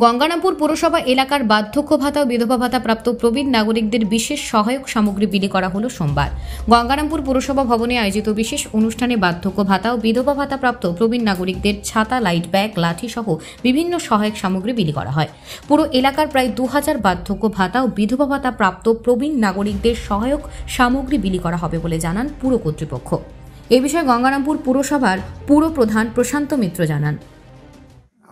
গঙ্গারামপুর পৌরসভা এলাকার বার্ধক্য ভাতা ও বিধবা ভাতা প্রাপ্ত প্রবীণ নাগরিকদের বিশেষ সহায়ক সামগ্রী বিলি করা হলো সোমবার। গঙ্গারামপুর পৌরসভা ভবনে আয়োজিত বিশেষ অনুষ্ঠানে বার্ধক্য ভাতা ও বিধবা ভাতা প্রাপ্ত প্রবীণ নাগরিকদের ছাতা, লাইট ব্যাগ, লাঠি সহ বিভিন্ন সহায়ক সামগ্রী বিলি করা হয়। পুরো এলাকার প্রায় 2000 বার্ধক্য ভাতা ও বিধবা ভাতা প্রাপ্ত প্রবীণ নাগরিকদের সহায়ক সামগ্রী বিলি করা হবে বলে জানান পুর কর্তৃপক্ষ। এ বিষয়ে গঙ্গারামপুর পুরসভার পুর প্রধান প্রশান্ত মিত্র জানান,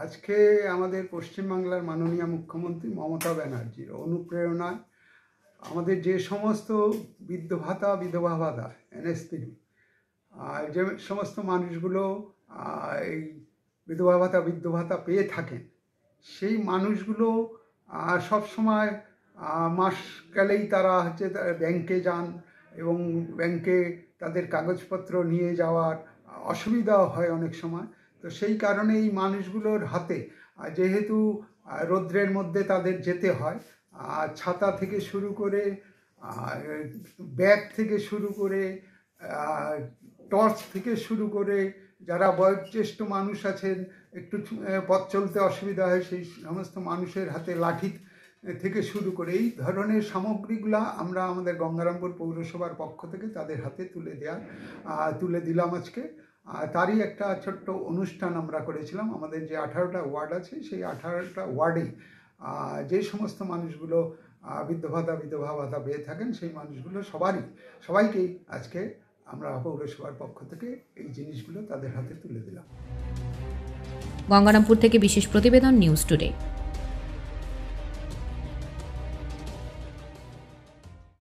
আজকে আমাদের পশ্চিমবাংলার মাননীয় মুখ্যমন্ত্রী মমতা ব্যানার্জির অনুপ্রেরণায় আমাদের যে সমস্ত বৃদ্ধ ভাতা, বিধবা ভাতা, এনএসপি, যে সমস্ত মানুষগুলো এই বিধবা ভাতা, বৃদ্ধ ভাতা পেয়ে থাকেন, সেই মানুষগুলো সবসময় মাস গেলেই তারা ব্যাংকে যান এবং ব্যাংকে তাদের কাগজপত্র নিয়ে যাওয়ার অসুবিধা হয় অনেক সময়। তো সেই কারণে এই মানুষগুলোর হাতে যেহেতু রৌদ্রের মধ্যে তাদের যেতে হয়, ছাতা থেকে শুরু করে, ব্যাগ থেকে শুরু করে, টর্চ থেকে শুরু করে, যারা বয়োজ্যেষ্ঠ মানুষ আছেন, একটু পথ চলতে অসুবিধা হয়, সেই সমস্ত মানুষের হাতে লাঠি থেকে শুরু করে এই ধরনের সামগ্রীগুলো আমরা আমাদের গঙ্গারামপুর পৌরসভার পক্ষ থেকে তাদের হাতে তুলে দিলাম আজকে। তারই একটা ছোট্ট অনুষ্ঠান আমরা করেছিলাম। আমাদের যে 18টা ওয়ার্ড আছে, সেই 18টা ওয়ার্ডেই যে সমস্ত মানুষগুলো বৃদ্ধ ভাতা, বিধবা ভাতা পেয়ে থাকেন, সেই মানুষগুলো সবাইকেই আজকে আমরা পৌরসভার পক্ষ থেকে এই জিনিসগুলো তাদের হাতে তুলে দিলাম। গঙ্গারামপুর থেকে বিশেষ প্রতিবেদন, নিউজ টুডে।